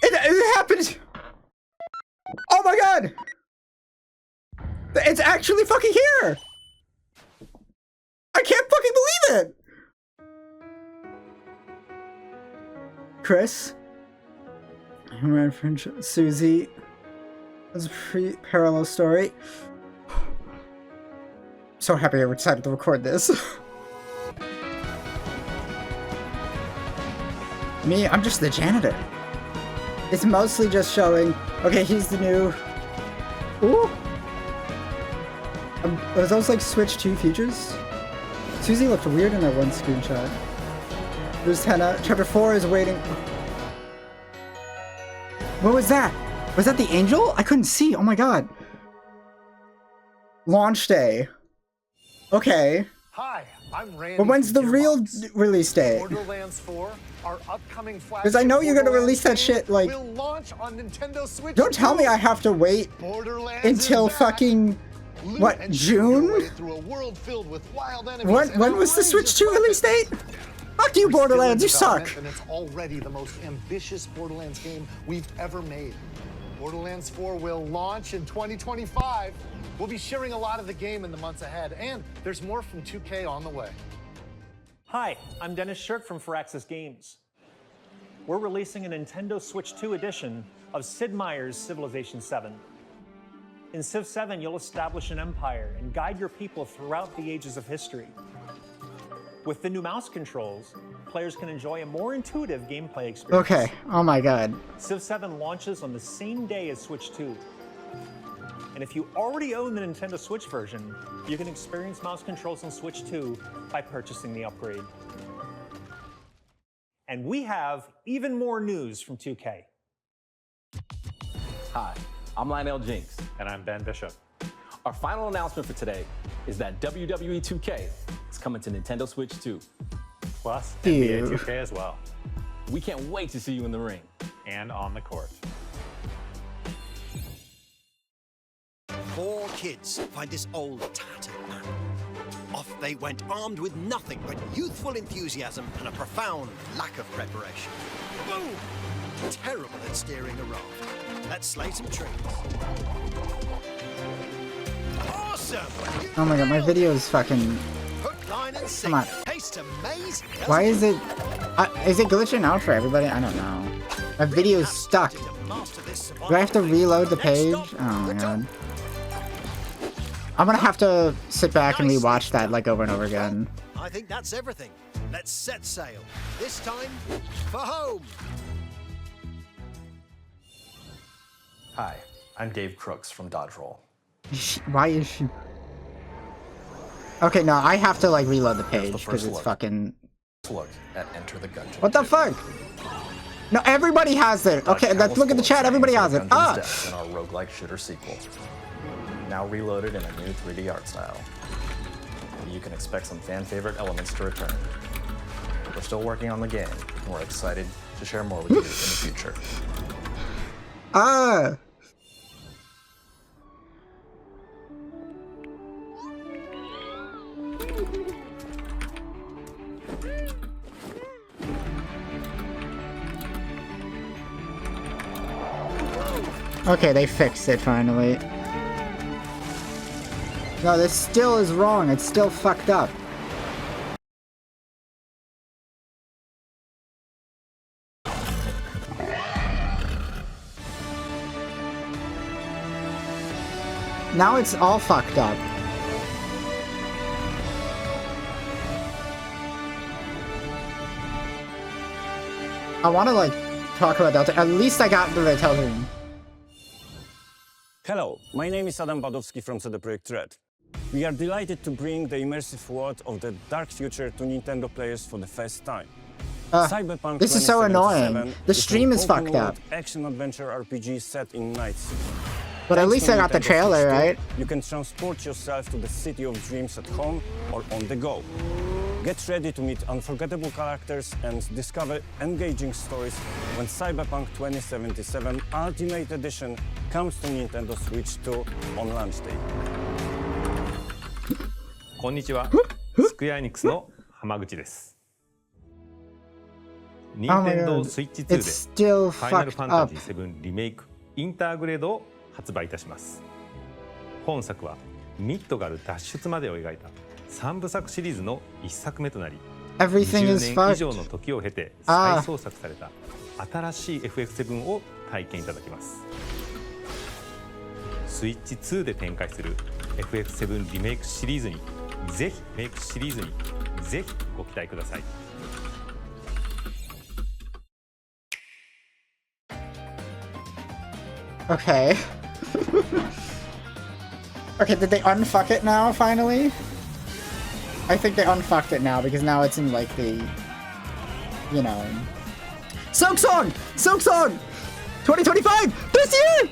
It happened! Oh my god! It's actually fucking here! I can't fucking believe it! Chris? Human friendship. Susie. That's a pre-parallel story. So happy I decided to record this. Me, I'm just the janitor. It's mostly just showing, okay, he's the new... Ooh! Are those like Switch 2 features? Susie looked weird in that one screenshot. Lieutenant, Chapter 4 is waiting... What was that? Was that the angel? I couldn't see, oh my god. Launch day. Okay. Hi, I'm Randy. But when's the real release date? Borderlands 4, our upcoming flagship. Because I know you're gonna release that shit like. Will launch on Nintendo Switch. Don't tell me I have to wait until fucking what, June? When was the Switch 2 release date? Fuck you, Borderlands, you suck. And it's already the most ambitious Borderlands game we've ever made. Borderlands 4 will launch in 2025. We'll be sharing a lot of the game in the months ahead, and there's more from 2K on the way. Hi, I'm Dennis Shirk from Firaxis Games. We're releasing a Nintendo Switch 2 edition of Sid Meier's Civilization 7. In Civ 7, you'll establish an empire and guide your people throughout the ages of history. With the new mouse controls, players can enjoy a more intuitive gameplay experience. Okay, oh my god. Civ 7 launches on the same day as Switch 2. And if you already own the Nintendo Switch version, you can experience mouse controls on Switch 2 by purchasing the upgrade. And we have even more news from 2K. Hi, I'm Lionel Jinks. And I'm Ben Bishop. Our final announcement for today is that WWE 2K is coming to Nintendo Switch 2. Plus, NBA 2K as well. We can't wait to see you in the ring. And on the court. 4 kids find this old tattered map. Off they went, armed with nothing but youthful enthusiasm and a profound lack of preparation. Boom! Terrible at steering a raft. Let's slay some trees. Awesome! Oh my god, my video is fucking. Hook, line, and Come on. Taste amaze. Why is it glitching out for everybody? I don't know. My video is stuck. Do I have to reload the page? Oh my god. I'm gonna have to sit back and rewatch that like over and over again. I think that's everything. Let's set sail. This time for home. Hi, I'm Dave Crooks from Dodge Roll. Why is she? Okay, no, I have to like reload the page Here's the because first it's look. fucking. Look at Enter the Gungeon. What the fuck? No, everybody has it. Okay, let's look at the chat. Everybody has it. Ah! In our roguelike shooter sequel. Now reloaded in a new 3D art style. You can expect some fan favorite elements to return. We're still working on the game, and we're excited to share more with you in the future. Ah! Okay, they fixed it finally. No, this still is wrong. It's still fucked up. Now it's all fucked up. I want to like talk about Delta. At least I got the Deltarune. Hello, my name is Adam Badowski from CD Projekt Red. We are delighted to bring the immersive world of the dark future to Nintendo players for the first time. Cyberpunk this is so 2077 annoying. The stream is fucked open-world up. Action-adventure RPG set in Night City. But at Thanks least to I got the Nintendo trailer, Switch 2, right? You can transport yourself to the city of dreams at home or on the go. Get ready to meet unforgettable characters and discover engaging stories when Cyberpunk 2077 Ultimate Edition comes to Nintendo Switch 2 on launch day. こんにちは。スクエアエニックスの浜口です。任天堂スイッチ2で It's still ファイナル fucked ファンタ up. ジー7リメイクインターグレードを発売いたします。本作はミッドガル脱出までを描いた3部作シリーズの1作目となり、 Everything 20 is 年 fucked. 以上の時を経て再創作された新しい FF7 を体験いただきます。スイッチ2で展開する FF7 リメイクシリーズにぜひご期待ください。Okay. Okay, did they unfuck it now, finally? I think they unfucked it now, because now it's in, like, the... You know... Silk Song! 2025! This year!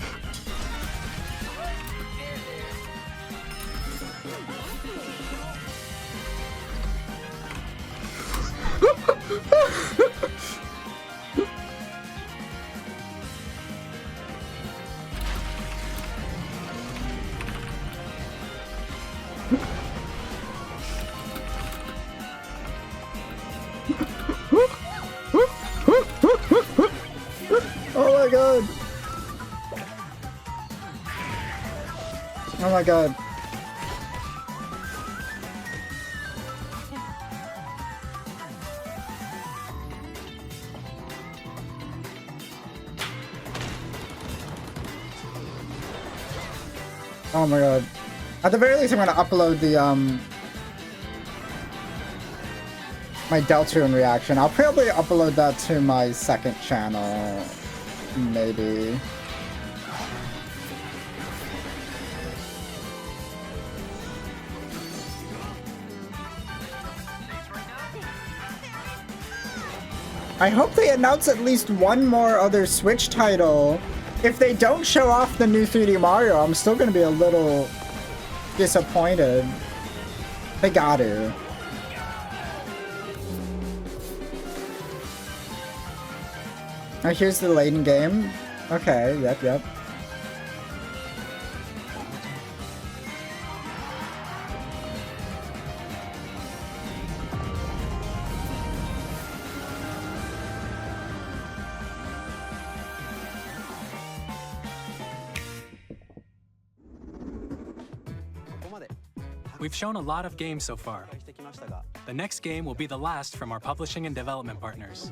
Oh my god! Oh my god. Oh my god. At the very least, I'm gonna upload the, my Deltarune reaction. I'll probably upload that to my second channel. Maybe. I hope they announce at least one more other Switch title. If they don't show off the new 3D Mario, I'm still gonna be a little disappointed. They got to. Oh, here's the laden game. Okay, yep. We've shown a lot of games so far. The next game will be the last from our publishing and development partners.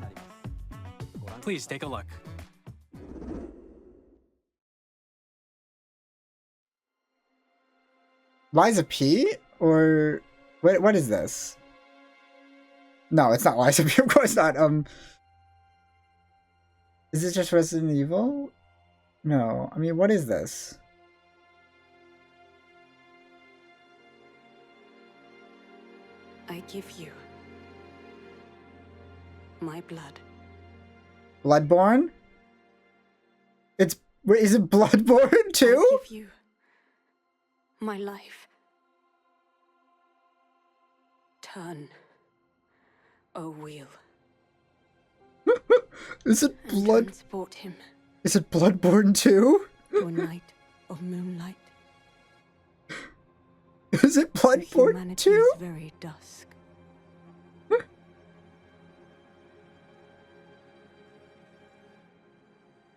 Please take a look. Liza P? Or... What is this? No, it's not Liza P, of course not. Is it just Resident Evil? No, I mean, what is this? I give you my blood. Bloodborne? It's... Wait, is it Bloodborne too? I give you my life. Turn a wheel. Is it blood? Transport him Is it Bloodborne too? to a night of moonlight. Is it Bloodborne Humanity's too? very dusk.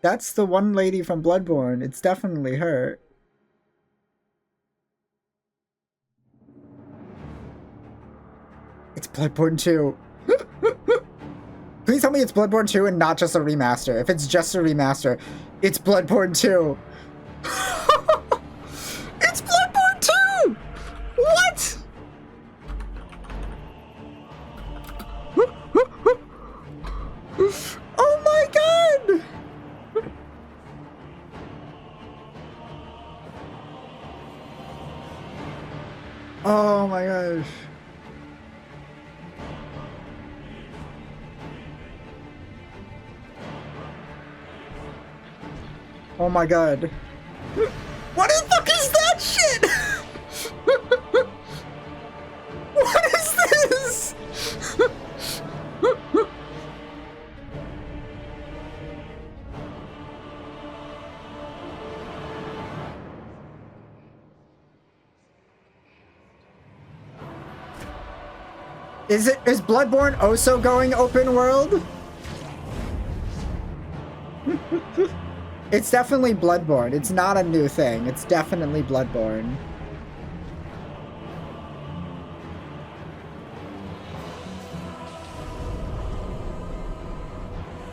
That's the one lady from Bloodborne. It's definitely her. It's Bloodborne 2. Please tell me it's Bloodborne 2 and not just a remaster. If it's just a remaster, it's Bloodborne 2. It's Bloodborne 2! What? Oh my god! Oh my gosh. Oh my god. What the fuck is that shit? What is this? Is Bloodborne also going open world? It's definitely Bloodborne. It's not a new thing. It's definitely Bloodborne.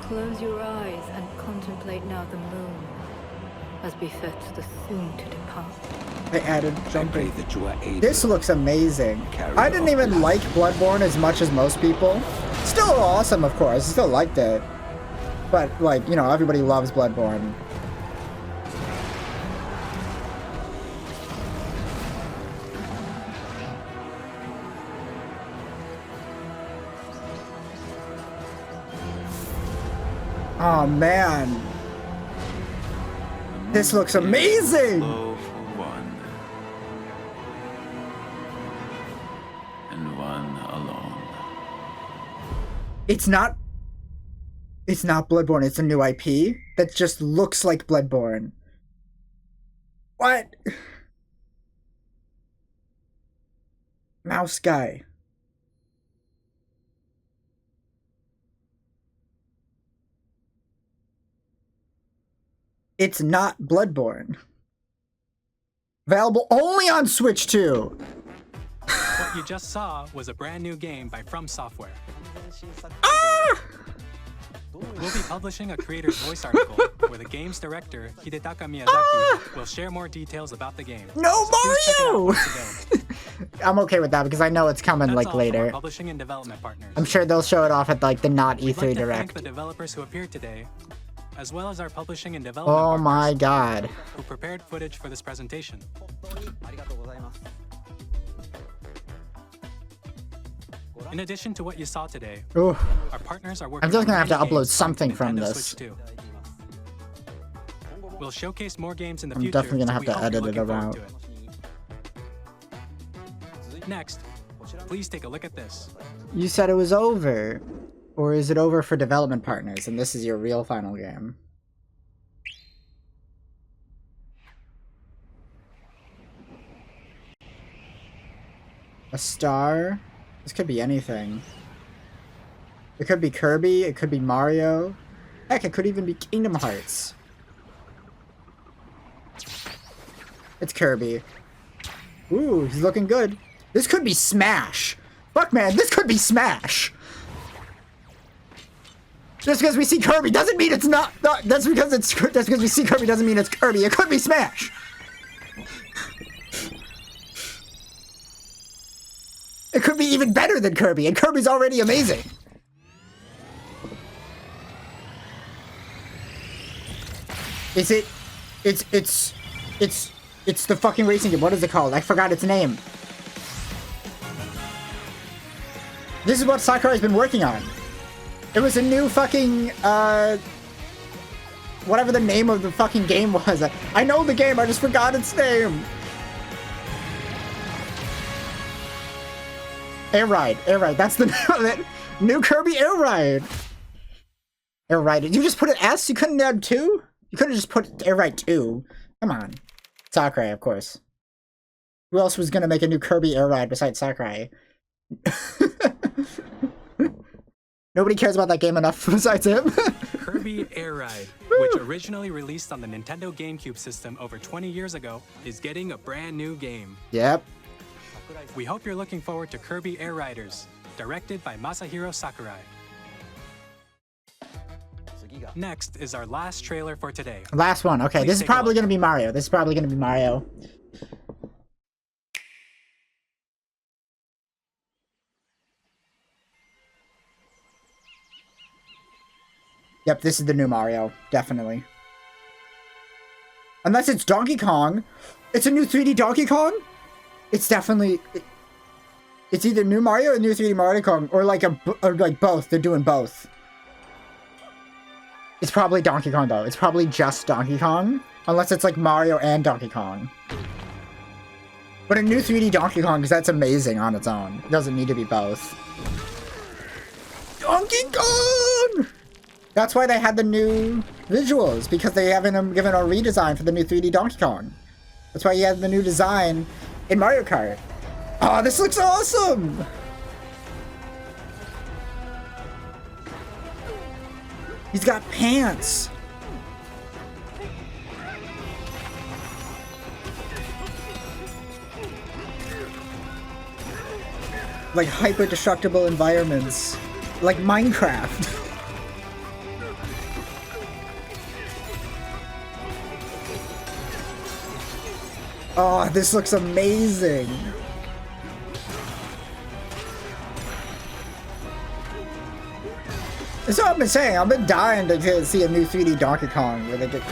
Close your eyes and contemplate now the moon, as befits the soon to depart. They added jumping. This looks amazing. I didn't even like Bloodborne as much as most people. Still awesome, of course. I still liked it. But, like, you know, everybody loves Bloodborne. Oh, man. This looks amazing! And one alone. It's not Bloodborne, it's a new IP that just looks like Bloodborne. What? Mouse guy. It's not Bloodborne. Available only on Switch 2. What you just saw was a brand new game by From Software. We'll be publishing a creator's voice article where the game's director, Hidetaka Miyazaki, will share more details about the game. No So Mario! I'm okay with that because I know it's coming That's like all from our later. publishing and development partners. I'm sure they'll show it off at like the not We'd E3 like to thank Direct. the developers who appeared today, as well as our publishing and development Oh partners my god. who prepared footage for this presentation. In addition to what you saw today, Ooh. our partners are working I'm just on gonna have to many upload games on something from Nintendo this. Switch 2. We'll showcase more games in the I'm future. definitely gonna so have we to hope you're edit it looking forward around. to it. Next, please take a look at this. You said it was over. Or is it over for development partners and this is your real final game? A star? This could be anything. It could be Kirby, it could be Mario. Heck, it could even be Kingdom Hearts. It's Kirby. Ooh, he's looking good. This could be Smash. Fuck, man, this could be Smash. Just because we see Kirby doesn't mean it's not. That's because we see Kirby doesn't mean it's Kirby. It could be Smash. It could be even better than Kirby, and Kirby's already amazing. Is it? It's the fucking racing game. What is it called? I forgot its name. This is what Sakurai's been working on. It was a new fucking, whatever the name of the fucking game was. I know the game, I just forgot its name. Air Ride, that's the name of it. New Kirby Air Ride. Air Ride, did you just put an S? You couldn't add 2? You could have just put Air Ride 2. Come on. Sakurai, of course. Who else was gonna make a new Kirby Air Ride besides Sakurai? Nobody cares about that game enough besides him. Kirby Air Ride, which originally released on the Nintendo GameCube system over 20 years ago, is getting a brand new game. Yep. We hope you're looking forward to Kirby Air Riders, directed by Masahiro Sakurai. Next is our last trailer for today. Last one. Okay, this is probably gonna be Mario. Yep, this is the new Mario. Definitely. Unless it's Donkey Kong. It's a new 3D Donkey Kong? It's definitely... It's either new Mario or new 3D Mario Kong. Or like both. They're doing both. It's probably Donkey Kong though. It's probably just Donkey Kong. Unless it's like Mario and Donkey Kong. But a new 3D Donkey Kong, because that's amazing on its own. It doesn't need to be both. Donkey Kong! That's why they had the new visuals, because they haven't given a redesign for the new 3D Donkey Kong. That's why you had the new design in Mario Kart. Oh, this looks awesome! He's got pants! Like hyper-destructible environments. Like Minecraft. Oh, this looks amazing. That's what I've been saying. I've been dying to see a new 3D Donkey Kong where they get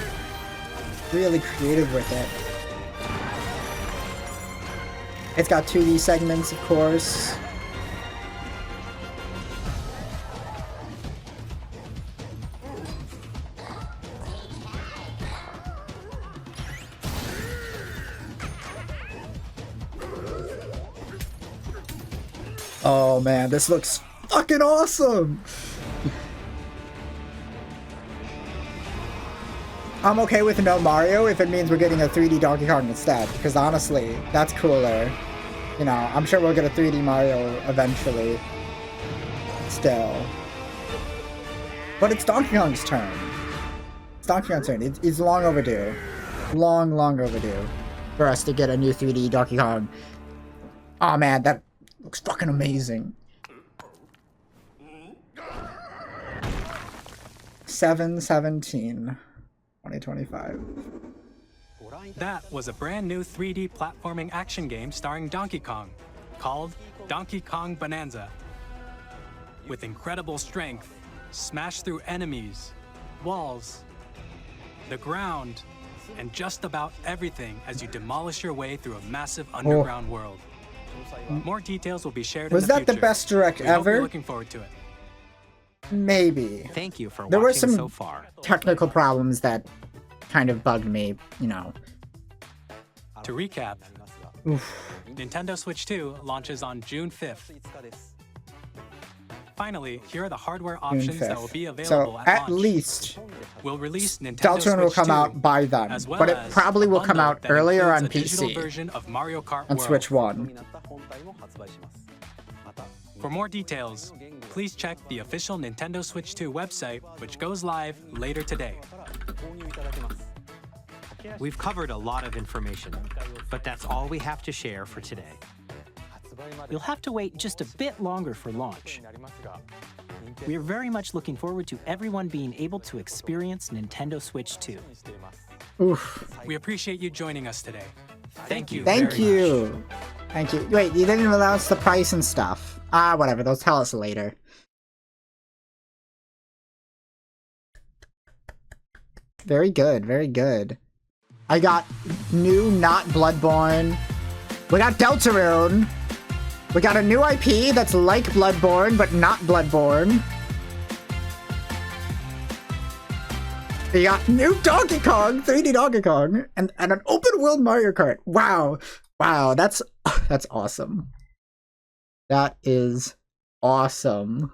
really creative with it. It's got 2D segments, of course. Oh man, this looks fucking awesome! I'm okay with no Mario if it means we're getting a 3D Donkey Kong instead, because honestly, that's cooler. You know, I'm sure we'll get a 3D Mario eventually. Still. But it's Donkey Kong's turn. It's Donkey Kong's turn. It's long overdue. Long overdue for us to get a new 3D Donkey Kong. Oh man, that looks fucking amazing. 7/17, 2025. That was a brand new 3D platforming action game starring Donkey Kong, called Donkey Kong Bonanza. With incredible strength, smash through enemies, walls, the ground, and just about everything as you demolish your way through a massive underground world. More details will be shared in the future. Was that the best direct We hope ever? you're looking forward to it. Maybe. Thank you for There were watching some so far. technical problems that kind of bugged me, you know. To recap, Nintendo Switch 2 launches on June 5th. Finally, here are the hardware options that will be available So at at launch. least We'll release Nintendo Deltarune will Switch come 2, out by then, as well but it as probably a will come bundle out that earlier includes on a digital PC, version of Mario Kart on World. Switch 1. For more details, please check the official Nintendo Switch 2 website, which goes live later today. We've covered a lot of information, but that's all we have to share for today. You'll have to wait just a bit longer for launch. We are very much looking forward to everyone being able to experience Nintendo Switch 2. Oof. We appreciate you joining us today. Thank you. Thank very you. much. Thank you. Wait, you didn't even announce the price and stuff. Ah, whatever. They'll tell us later. Very good. Very good. I got new, not Bloodborne. We got Deltarune. We got a new IP that's like Bloodborne, but not Bloodborne. We got new Donkey Kong, 3D Donkey Kong, and an open world Mario Kart. Wow. Wow, that's awesome. That is awesome.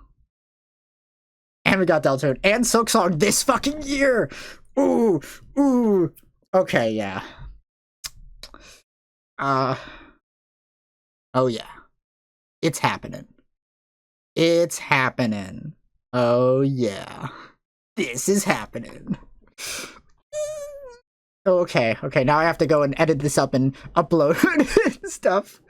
And we got Deltarune and Silksong this fucking year. Ooh, ooh. Okay, yeah. Oh yeah. It's happening. It's happening. Oh yeah. This is happening. Okay, now I have to go and edit this up and upload stuff.